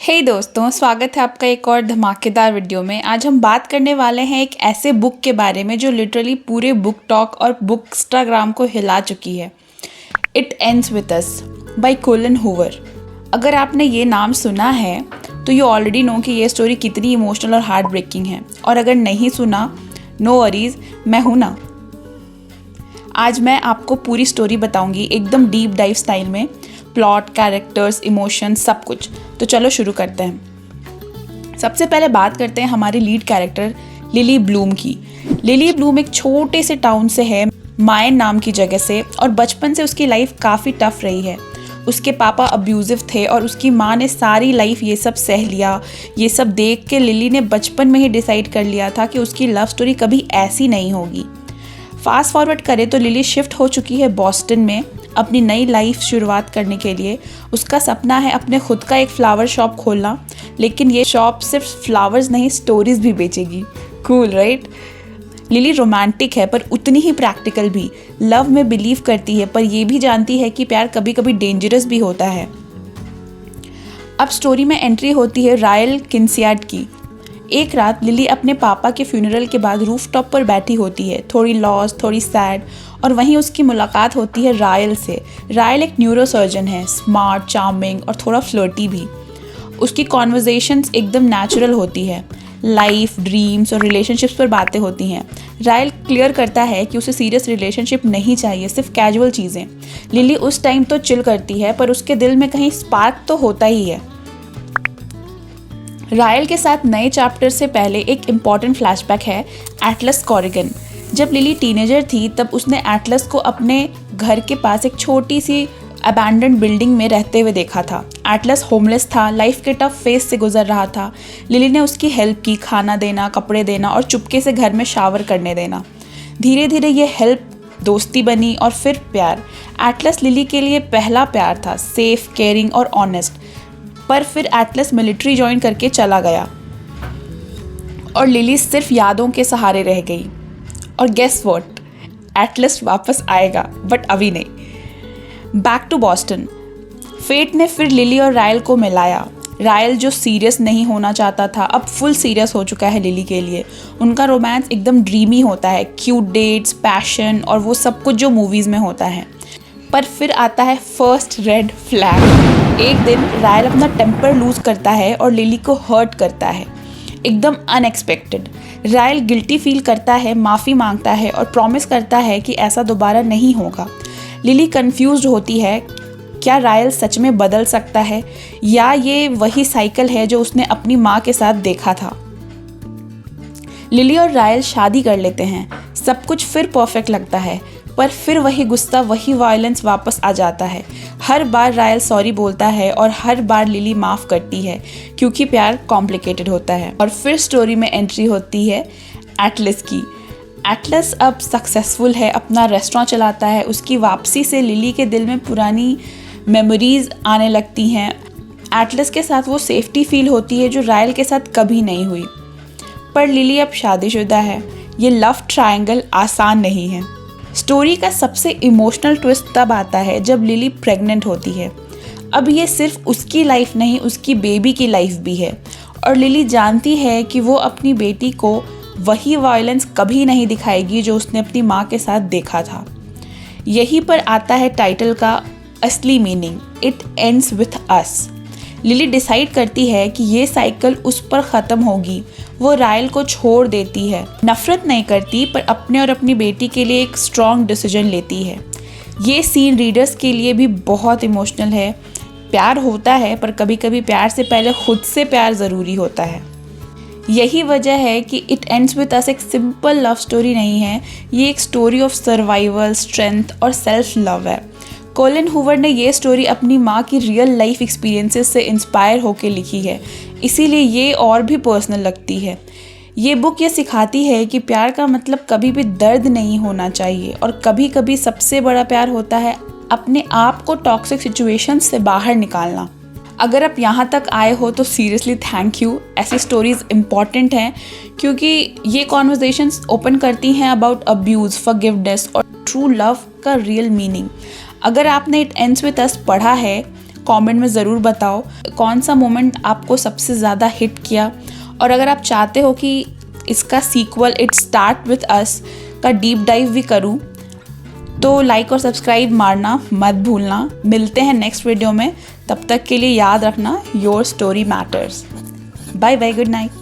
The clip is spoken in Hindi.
हे दोस्तों, स्वागत है आपका एक और धमाकेदार वीडियो में। आज हम बात करने वाले हैं एक ऐसे बुक के बारे में जो लिटरली पूरे बुक टॉक और बुक इंस्टाग्राम को हिला चुकी है। It ends with us by Colleen Hoover. अगर आपने ये नाम सुना है तो यू ऑलरेडी नो कि ये स्टोरी कितनी इमोशनल और हार्ट ब्रेकिंग है, और अगर नहीं सुना, नो वरीज, मैं हूँ ना। आज मैं आपको पूरी स्टोरी बताऊंगी एकदम डीप डाइव स्टाइल में, प्लॉट, कैरेक्टर्स, इमोशन, सब कुछ। तो चलो शुरू करते हैं। सबसे पहले बात करते हैं हमारी लीड कैरेक्टर लिली ब्लूम की। लिली ब्लूम एक छोटे से टाउन से है, मायन नाम की जगह से, और बचपन से उसकी लाइफ काफ़ी टफ रही है। उसके पापा अब्यूजिव थे और उसकी माँ ने सारी लाइफ ये सब सह लिया। ये सब देख के लिली ने बचपन में ही डिसाइड कर लिया था कि उसकी लव स्टोरी कभी ऐसी नहीं होगी। फास्ट फॉरवर्ड करें तो लिली शिफ्ट हो चुकी है बॉस्टन में अपनी नई लाइफ शुरुआत करने के लिए। उसका सपना है अपने खुद का एक फ्लावर शॉप खोलना, लेकिन ये शॉप सिर्फ फ्लावर्स नहीं, स्टोरीज भी बेचेगी। Cool right? लिली रोमांटिक है पर उतनी ही प्रैक्टिकल भी। लव में बिलीव करती है पर ये भी जानती है कि प्यार कभी कभी डेंजरस भी होता है। अब स्टोरी में एंट्री होती है रायल किन्सियार्ड की। एक रात लिली अपने पापा के फ्यूनरल के बाद रूफटॉप पर बैठी होती है, थोड़ी लॉस, थोड़ी सैड, और वहीं उसकी मुलाकात होती है रायल से। रायल एक न्यूरोसर्जन है, स्मार्ट, चार्मिंग और थोड़ा फ्लर्टी भी। उसकी कॉन्वर्जेशंस एकदम नेचुरल होती है, लाइफ, ड्रीम्स और रिलेशनशिप्स पर बातें होती हैं। रायल क्लियर करता है कि उसे सीरियस रिलेशनशिप नहीं चाहिए, सिर्फ कैजुअल चीज़ें। लिली उस टाइम तो चिल करती है पर उसके दिल में कहीं स्पार्क तो होता ही है। रायल के साथ नए चैप्टर से पहले एक इम्पॉर्टेंट फ्लैशबैक है एटलस कॉरिगन। जब लिली टीनेजर थी तब उसने एटलस को अपने घर के पास एक छोटी सी अबैंडन्ड बिल्डिंग में रहते हुए देखा था। एटलस होमलेस था, लाइफ के टफ फेज से गुजर रहा था। लिली ने उसकी हेल्प की, खाना देना, कपड़े देना और चुपके से घर में शावर करने देना। धीरे धीरे ये हेल्प दोस्ती बनी और फिर प्यार। एटलस लिली के लिए पहला प्यार था, सेफ, केयरिंग और ऑनेस्ट। पर फिर एटलस मिलिट्री ज्वाइन करके चला गया और लिली सिर्फ यादों के सहारे रह गई। और गेस व्हाट, एटलस वापस आएगा, बट अभी नहीं। Back to Boston. फेट ने फिर लिली और रायल को मिलाया। रायल जो सीरियस नहीं होना चाहता था अब फुल सीरियस हो चुका है लिली के लिए। उनका रोमांस एकदम ड्रीमी होता है, क्यूट डेट्स, पैशन और वो सब कुछ जो मूवीज़ में होता है। पर फिर आता है फर्स्ट रेड फ्लैग। एक दिन रायल अपना टेम्पर लूज करता है और लिली को हर्ट करता है, एकदम अनएक्सपेक्टेड। रायल गिल्टी फील करता है, माफ़ी मांगता है और प्रॉमिस करता है कि ऐसा दोबारा नहीं होगा। लिली कंफ्यूज्ड होती है, क्या रायल सच में बदल सकता है या ये वही साइकिल है जो उसने अपनी माँ के साथ देखा था। लिली और रायल शादी कर लेते हैं, सब कुछ फिर परफेक्ट लगता है, पर फिर वही गुस्सा, वही वायलेंस वापस आ जाता है। हर बार रायल सॉरी बोलता है और हर बार लिली माफ़ करती है, क्योंकि प्यार कॉम्प्लिकेटेड होता है। और फिर स्टोरी में एंट्री होती है एटलस की। एटलस अब सक्सेसफुल है, अपना रेस्टोरेंट चलाता है। उसकी वापसी से लिली के दिल में पुरानी मेमोरीज आने लगती हैं। एटलस के साथ वो सेफ्टी फील होती है जो रायल के साथ कभी नहीं हुई। पर लिली अब शादीशुदा है। ये लव ट्रायंगल आसान नहीं है। स्टोरी का सबसे इमोशनल ट्विस्ट तब आता है जब लिली प्रेग्नेंट होती है। अब ये सिर्फ उसकी लाइफ नहीं, उसकी बेबी की लाइफ भी है। और लिली जानती है कि वो अपनी बेटी को वही वायलेंस कभी नहीं दिखाएगी जो उसने अपनी माँ के साथ देखा था। यहीं पर आता है टाइटल का असली meaning, it ends with us. Lily decide करती है कि ये साइकिल उस पर ख़त्म होगी। वो रायल को छोड़ देती है, नफरत नहीं करती पर अपने और अपनी बेटी के लिए एक स्ट्रॉन्ग डिसीजन लेती है। ये सीन रीडर्स के लिए भी बहुत इमोशनल है। प्यार होता है पर कभी कभी प्यार से पहले खुद से प्यार ज़रूरी होता है। यही वजह है कि इट एंड्स विद अस एक सिंपल लव स्टोरी नहीं है, ये एक स्टोरी ऑफ सर्वाइवल, स्ट्रेंथ और सेल्फ लव है। कोलिन हूवर ने ये स्टोरी अपनी माँ की रियल लाइफ एक्सपीरियंसेस से इंस्पायर होकर लिखी है, इसीलिए ये और भी पर्सनल लगती है। ये बुक ये सिखाती है कि प्यार का मतलब कभी भी दर्द नहीं होना चाहिए, और कभी कभी सबसे बड़ा प्यार होता है अपने आप को टॉक्सिक सिचुएशन से बाहर निकालना। अगर आप यहाँ तक आए हो तो सीरियसली थैंक यू। ऐसी स्टोरीज़ इम्पॉर्टेंट हैं क्योंकि ये कॉन्वर्जेशंस ओपन करती हैं अबाउट अब्यूज़, फॉरगिवनेस और ट्रू लव का रियल मीनिंग। अगर आपने इट एंड्स विद अस पढ़ा है कमेंट में ज़रूर बताओ कौन सा मोमेंट आपको सबसे ज़्यादा हिट किया। और अगर आप चाहते हो कि इसका sequel it start with us का डीप डाइव भी करूँ तो लाइक और सब्सक्राइब मारना मत भूलना। मिलते हैं नेक्स्ट वीडियो में, तब तक के लिए याद रखना your story matters. Bye bye, good night.